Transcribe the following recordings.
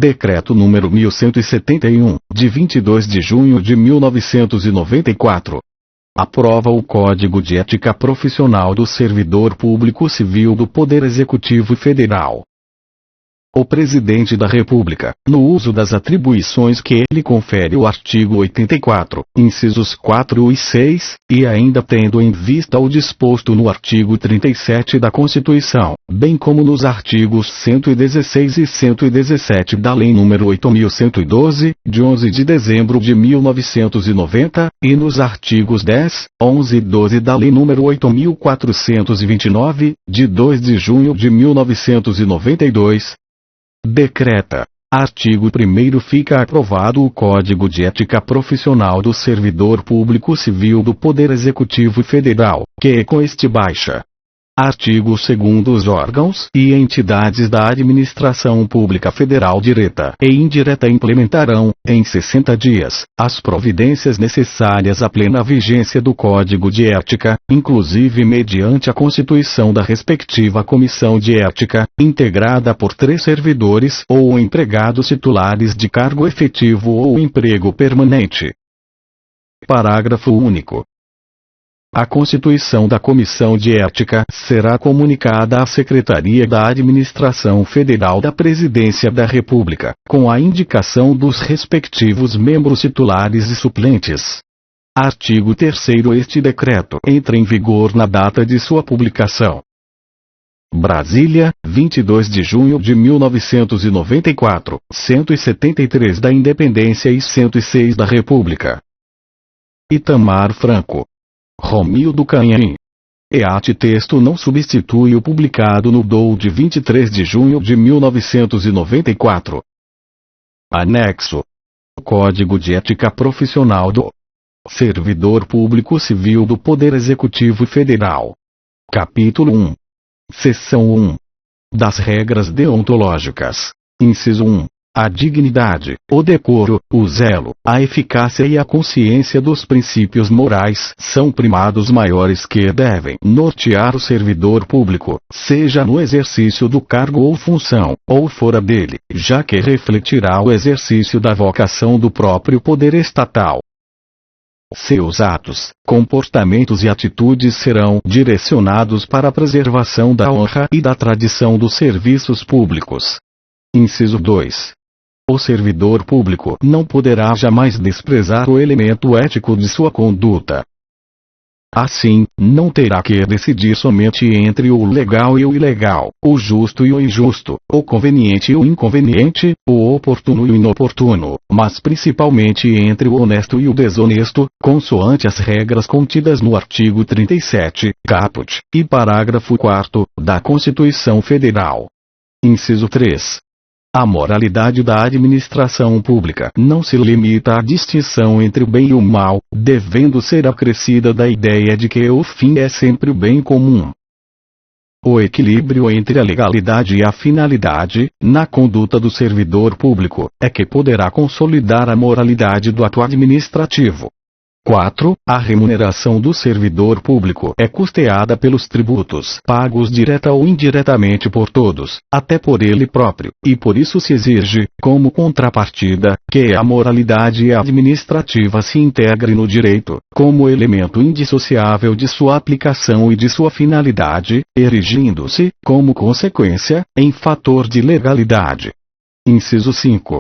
Decreto número 1171, de 22 de junho de 1994. Aprova o Código de Ética Profissional do Servidor Público Civil do Poder Executivo Federal. O Presidente da República, no uso das atribuições que lhe confere o artigo 84, incisos 4 e 6, e ainda tendo em vista o disposto no artigo 37 da Constituição, bem como nos artigos 116 e 117 da Lei nº 8.112, de 11 de dezembro de 1990, e nos artigos 10, 11 e 12 da Lei nº 8.429, de 2 de junho de 1992, decreta. Artigo 1º. Fica aprovado o Código de Ética Profissional do Servidor Público Civil do Poder Executivo Federal, que com este baixa. Artigo 2º. Os órgãos e entidades da administração pública federal direta e indireta implementarão, em 60 dias, as providências necessárias à plena vigência do Código de Ética, inclusive mediante a constituição da respectiva Comissão de Ética, integrada por 3 servidores ou empregados titulares de cargo efetivo ou emprego permanente. Parágrafo único. A constituição da Comissão de Ética será comunicada à Secretaria da Administração Federal da Presidência da República, com a indicação dos respectivos membros titulares e suplentes. Artigo 3º. Este decreto entra em vigor na data de sua publicação. Brasília, 22 de junho de 1994, 173 da Independência e 106 da República. Itamar Franco. Romildo Canhim. EAT. Texto não substitui o publicado no DOU de 23 de junho de 1994. Anexo. Código de Ética Profissional do Servidor Público Civil do Poder Executivo Federal. Capítulo 1. Seção 1. Das regras deontológicas. Inciso 1. A dignidade, o decoro, o zelo, a eficácia e a consciência dos princípios morais são primados maiores que devem nortear o servidor público, seja no exercício do cargo ou função, ou fora dele, já que refletirá o exercício da vocação do próprio poder estatal. Seus atos, comportamentos e atitudes serão direcionados para a preservação da honra e da tradição dos serviços públicos. Inciso 2. O servidor público não poderá jamais desprezar o elemento ético de sua conduta. Assim, não terá que decidir somente entre o legal e o ilegal, o justo e o injusto, o conveniente e o inconveniente, o oportuno e o inoportuno, mas principalmente entre o honesto e o desonesto, consoante as regras contidas no artigo 37, caput, e parágrafo 4º, da Constituição Federal. Inciso 3. A moralidade da administração pública não se limita à distinção entre o bem e o mal, devendo ser acrescida da ideia de que o fim é sempre o bem comum. O equilíbrio entre a legalidade e a finalidade, na conduta do servidor público, é que poderá consolidar a moralidade do ato administrativo. 4. A remuneração do servidor público é custeada pelos tributos pagos direta ou indiretamente por todos, até por ele próprio, e por isso se exige, como contrapartida, que a moralidade administrativa se integre no direito, como elemento indissociável de sua aplicação e de sua finalidade, erigindo-se, como consequência, em fator de legalidade. Inciso 5.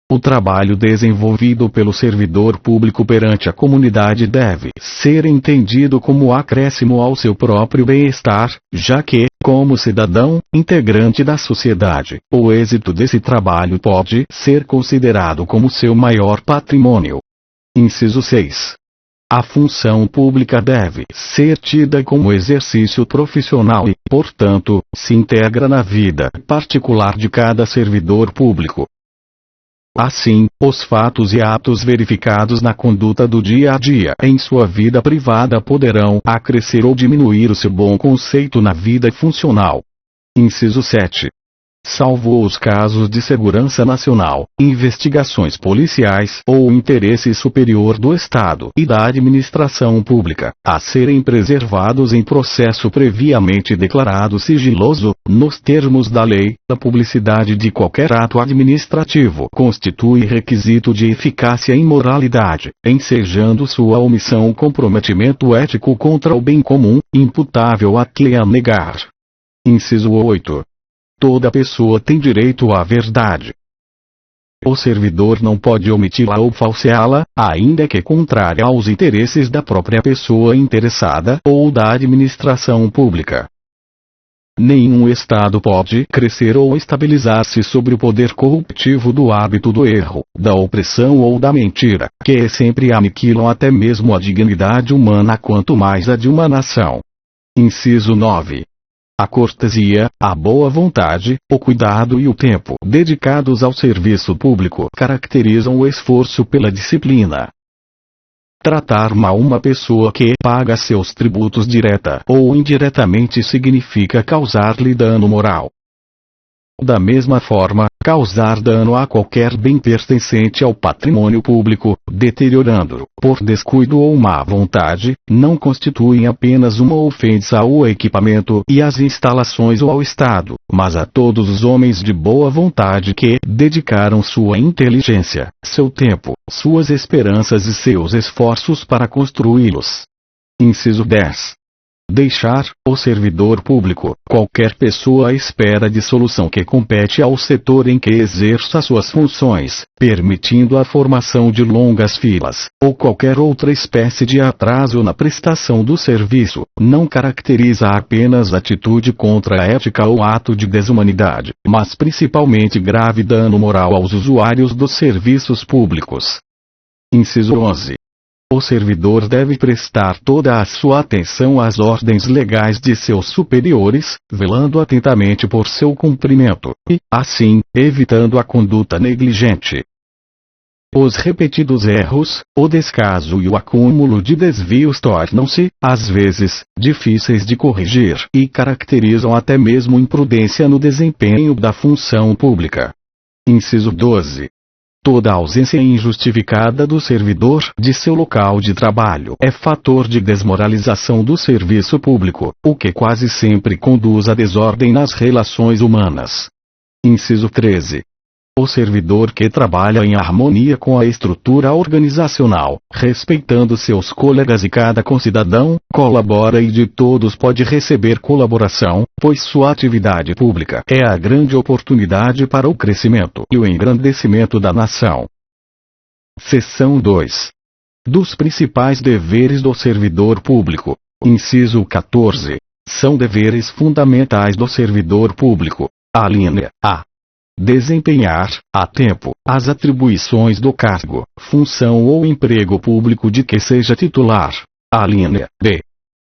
O trabalho desenvolvido pelo servidor público perante a comunidade deve ser entendido como acréscimo ao seu próprio bem-estar, já que, como cidadão, integrante da sociedade, o êxito desse trabalho pode ser considerado como seu maior patrimônio. Inciso 6. A função pública deve ser tida como exercício profissional e, portanto, se integra na vida particular de cada servidor público. Assim, os fatos e atos verificados na conduta do dia a dia em sua vida privada poderão acrescer ou diminuir o seu bom conceito na vida funcional. Inciso 7. salvo os casos de segurança nacional, investigações policiais ou interesse superior do Estado e da administração pública, a serem preservados em processo previamente declarado sigiloso, nos termos da lei. A publicidade de qualquer ato administrativo constitui requisito de eficácia e moralidade, ensejando sua omissão comprometimento ético contra o bem comum, imputável a quem a negar. Inciso 8. Toda pessoa tem direito à verdade. O servidor não pode omiti-la ou falseá-la, ainda que contrária aos interesses da própria pessoa interessada ou da administração pública. Nenhum Estado pode crescer ou estabilizar-se sobre o poder corruptivo do hábito do erro, da opressão ou da mentira, que sempre aniquilam até mesmo a dignidade humana, quanto mais a de uma nação. Inciso 9. A cortesia, a boa vontade, o cuidado e o tempo dedicados ao serviço público caracterizam o esforço pela disciplina. Tratar mal uma pessoa que paga seus tributos direta ou indiretamente significa causar-lhe dano moral. Da mesma forma, causar dano a qualquer bem pertencente ao patrimônio público, deteriorando-o, por descuido ou má vontade, não constituem apenas uma ofensa ao equipamento e às instalações ou ao Estado, mas a todos os homens de boa vontade que dedicaram sua inteligência, seu tempo, suas esperanças e seus esforços para construí-los. Inciso 10. Deixar, o servidor público, qualquer pessoa à espera de solução que compete ao setor em que exerça suas funções, permitindo a formação de longas filas, ou qualquer outra espécie de atraso na prestação do serviço, não caracteriza apenas atitude contra a ética ou ato de desumanidade, mas principalmente grave dano moral aos usuários dos serviços públicos. Inciso 11. O servidor deve prestar toda a sua atenção às ordens legais de seus superiores, velando atentamente por seu cumprimento, e, assim, evitando a conduta negligente. Os repetidos erros, o descaso e o acúmulo de desvios tornam-se, às vezes, difíceis de corrigir e caracterizam até mesmo imprudência no desempenho da função pública. Inciso 12. Toda ausência injustificada do servidor de seu local de trabalho é fator de desmoralização do serviço público, o que quase sempre conduz à desordem nas relações humanas. Inciso 13. O servidor que trabalha em harmonia com a estrutura organizacional, respeitando seus colegas e cada concidadão, colabora e de todos pode receber colaboração, pois sua atividade pública é a grande oportunidade para o crescimento e o engrandecimento da nação. Seção 2. Dos principais deveres do servidor público. Inciso 14. São deveres fundamentais do servidor público. Alínea A. Desempenhar, a tempo, as atribuições do cargo, função ou emprego público de que seja titular. Alínea B.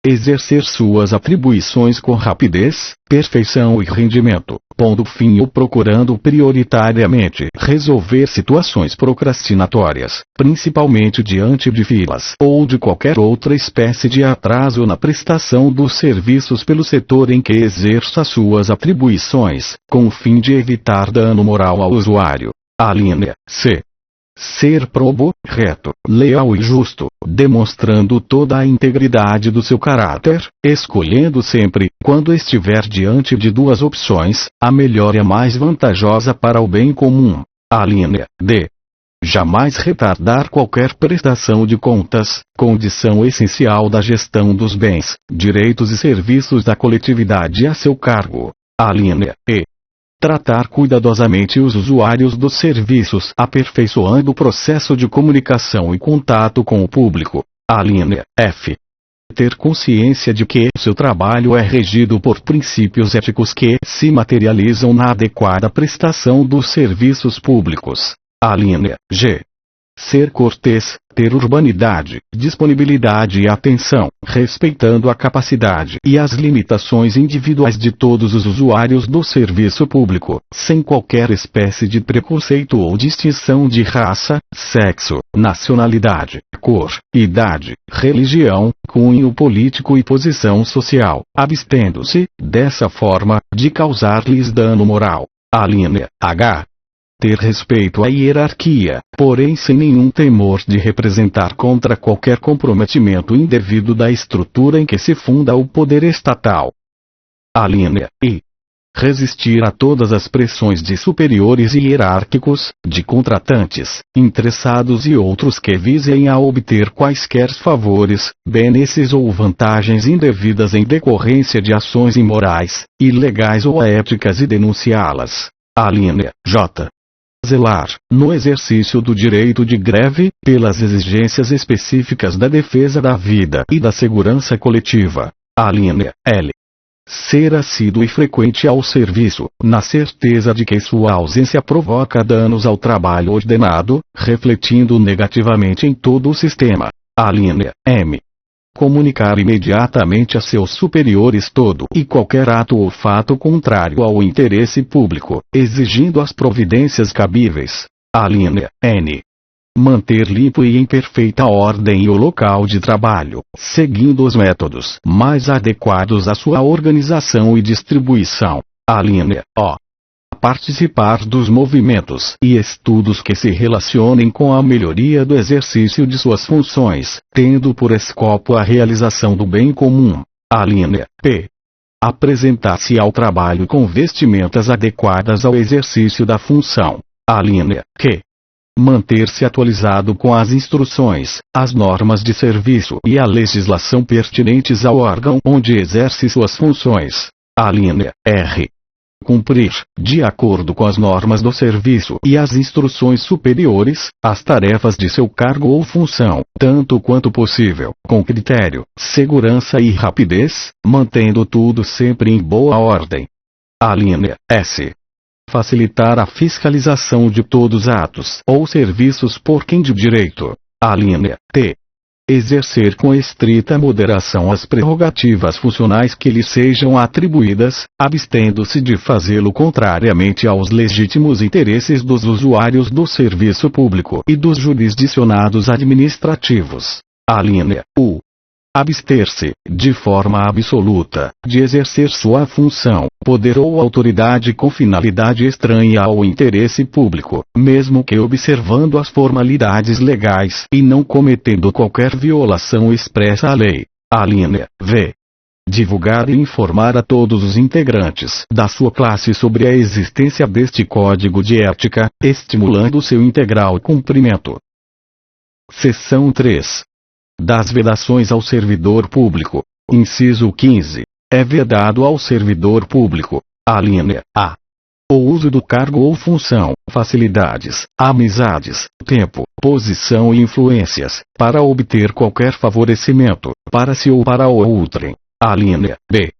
Exercer suas atribuições com rapidez, perfeição e rendimento, pondo fim ou procurando prioritariamente resolver situações procrastinatórias, principalmente diante de filas ou de qualquer outra espécie de atraso na prestação dos serviços pelo setor em que exerça suas atribuições, com o fim de evitar dano moral ao usuário. Alínea C. Ser probo, reto, leal e justo, demonstrando toda a integridade do seu caráter, escolhendo sempre, quando estiver diante de duas opções, a melhor e a mais vantajosa para o bem comum. Alínea D. Jamais retardar qualquer prestação de contas, condição essencial da gestão dos bens, direitos e serviços da coletividade a seu cargo. Alínea E. Tratar cuidadosamente os usuários dos serviços, aperfeiçoando o processo de comunicação e contato com o público. Alínea F. Ter consciência de que seu trabalho é regido por princípios éticos que se materializam na adequada prestação dos serviços públicos. Alínea G. Ser cortês, ter urbanidade, disponibilidade e atenção, respeitando a capacidade e as limitações individuais de todos os usuários do serviço público, sem qualquer espécie de preconceito ou distinção de raça, sexo, nacionalidade, cor, idade, religião, cunho político e posição social, abstendo-se, dessa forma, de causar-lhes dano moral. A linha H. Ter respeito à hierarquia, porém sem nenhum temor de representar contra qualquer comprometimento indevido da estrutura em que se funda o poder estatal. A linha I. Resistir a todas as pressões de superiores hierárquicos, de contratantes, interessados e outros que visem a obter quaisquer favores, benesses ou vantagens indevidas em decorrência de ações imorais, ilegais ou éticas e denunciá-las. A linha J. Zelar, no exercício do direito de greve, pelas exigências específicas da defesa da vida e da segurança coletiva. A linha L. Ser assíduo e frequente ao serviço, na certeza de que sua ausência provoca danos ao trabalho ordenado, refletindo negativamente em todo o sistema. A linha M. Comunicar imediatamente a seus superiores todo e qualquer ato ou fato contrário ao interesse público, exigindo as providências cabíveis. A linha N. Manter limpo e em perfeita ordem o local de trabalho, seguindo os métodos mais adequados à sua organização e distribuição. A linha O. Participar dos movimentos e estudos que se relacionem com a melhoria do exercício de suas funções, tendo por escopo a realização do bem comum. A linha P. Apresentar-se ao trabalho com vestimentas adequadas ao exercício da função. A linha Q. Manter-se atualizado com as instruções, as normas de serviço e a legislação pertinentes ao órgão onde exerce suas funções. A linha R. Cumprir, de acordo com as normas do serviço e as instruções superiores, as tarefas de seu cargo ou função, tanto quanto possível, com critério, segurança e rapidez, mantendo tudo sempre em boa ordem. A linha S. Facilitar a fiscalização de todos os atos ou serviços por quem de direito. A linha T. Exercer com estrita moderação as prerrogativas funcionais que lhe sejam atribuídas, abstendo-se de fazê-lo contrariamente aos legítimos interesses dos usuários do serviço público e dos jurisdicionados administrativos. A linha U. Abster-se, de forma absoluta, de exercer sua função, poder ou autoridade com finalidade estranha ao interesse público, mesmo que observando as formalidades legais e não cometendo qualquer violação expressa à lei. A linha V. Divulgar e informar a todos os integrantes da sua classe sobre a existência deste código de ética, estimulando seu integral cumprimento. Seção 3. Das vedações ao servidor público. Inciso 15. É vedado ao servidor público. A linha A. O uso do cargo ou função, facilidades, amizades, tempo, posição e influências, para obter qualquer favorecimento, para si ou para o outrem. A linha B.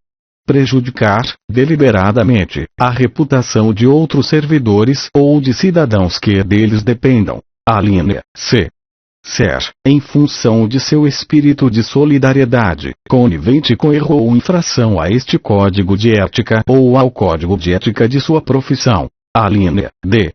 Prejudicar, deliberadamente, a reputação de outros servidores ou de cidadãos que deles dependam. A linha C. Ser, em função de seu espírito de solidariedade, conivente com erro ou infração a este código de ética ou ao código de ética de sua profissão. A linha D.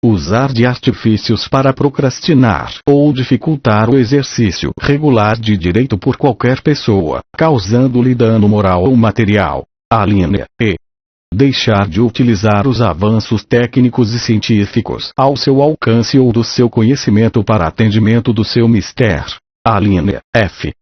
Usar de artifícios para procrastinar ou dificultar o exercício regular de direito por qualquer pessoa, causando-lhe dano moral ou material. A linha E. Deixar de utilizar os avanços técnicos e científicos ao seu alcance ou do seu conhecimento para atendimento do seu mister. A linha F.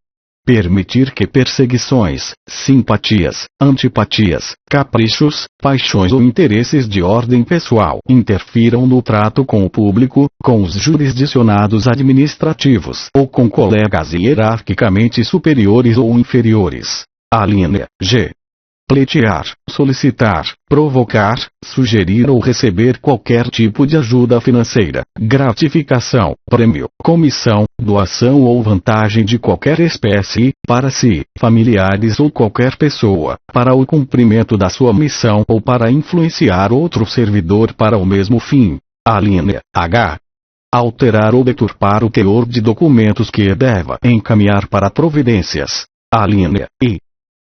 Permitir que perseguições, simpatias, antipatias, caprichos, paixões ou interesses de ordem pessoal interfiram no trato com o público, com os jurisdicionados administrativos ou com colegas hierarquicamente superiores ou inferiores. A linha G. Pleitear, solicitar, provocar, sugerir ou receber qualquer tipo de ajuda financeira, gratificação, prêmio, comissão, doação ou vantagem de qualquer espécie, para si, familiares ou qualquer pessoa, para o cumprimento da sua missão ou para influenciar outro servidor para o mesmo fim. A linha H. Alterar ou deturpar o teor de documentos que deva encaminhar para providências. A linha I.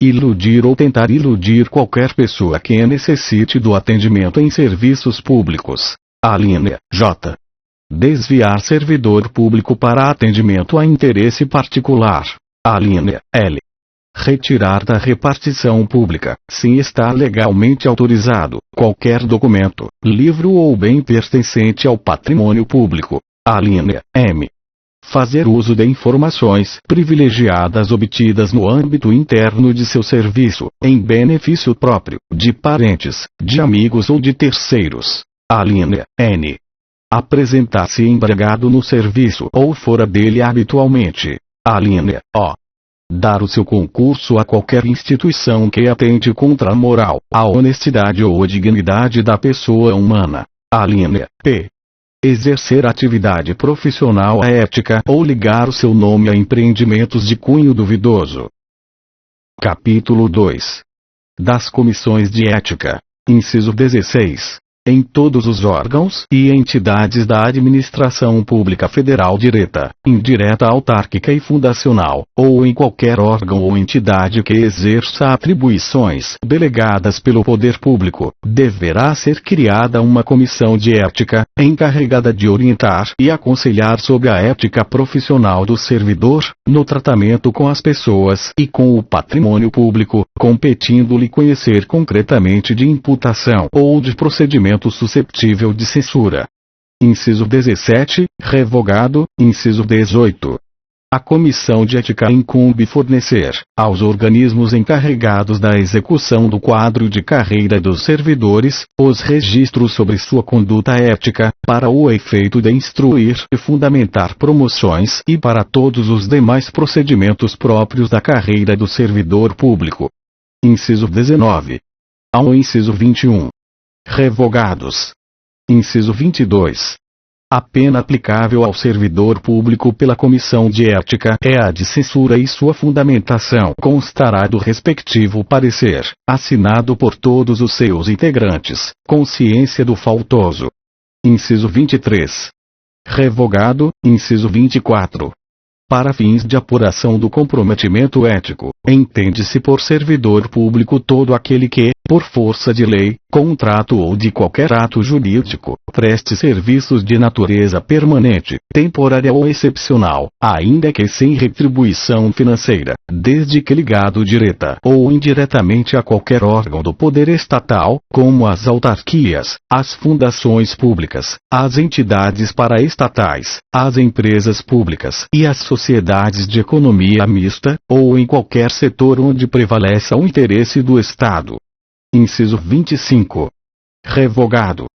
Iludir ou tentar iludir qualquer pessoa que necessite do atendimento em serviços públicos. A linha J. Desviar servidor público para atendimento a interesse particular. A linha L. Retirar da repartição pública, se está legalmente autorizado, qualquer documento, livro ou bem pertencente ao patrimônio público. Alínea M. Fazer uso de informações privilegiadas obtidas no âmbito interno de seu serviço, em benefício próprio, de parentes, de amigos ou de terceiros. Alínea N. Apresentar-se embriagado no serviço ou fora dele habitualmente. Alínea O. Dar o seu concurso a qualquer instituição que atente contra a moral, a honestidade ou a dignidade da pessoa humana. Alínea P. Exercer atividade profissional ética ou ligar o seu nome a empreendimentos de cunho duvidoso. Capítulo 2. Das comissões de ética. Inciso 16. Em todos os órgãos e entidades da administração pública federal direta, indireta, autárquica e fundacional, ou em qualquer órgão ou entidade que exerça atribuições delegadas pelo poder público, deverá ser criada uma comissão de ética, encarregada de orientar e aconselhar sobre a ética profissional do servidor, no tratamento com as pessoas e com o patrimônio público, competindo-lhe conhecer concretamente de imputação ou de procedimento susceptível de censura. Inciso 17, revogado. Inciso 18. A comissão de ética incumbe fornecer, aos organismos encarregados da execução do quadro de carreira dos servidores, os registros sobre sua conduta ética, para o efeito de instruir e fundamentar promoções e para todos os demais procedimentos próprios da carreira do servidor público. Inciso 19. Ao inciso 21. Revogados. Inciso 22. A pena aplicável ao servidor público pela comissão de ética é a de censura e sua fundamentação constará do respectivo parecer, assinado por todos os seus integrantes, com ciência do faltoso. Inciso 23. Revogado. Inciso 24. Para fins de apuração do comprometimento ético, entende-se por servidor público todo aquele que, por força de lei, contrato ou de qualquer ato jurídico, preste serviços de natureza permanente, temporária ou excepcional, ainda que sem retribuição financeira, desde que ligado direta ou indiretamente a qualquer órgão do poder estatal, como as autarquias, as fundações públicas, as entidades paraestatais, as empresas públicas e as sociedades de economia mista, ou em qualquer setor onde prevaleça o interesse do Estado. Inciso 25. Revogado.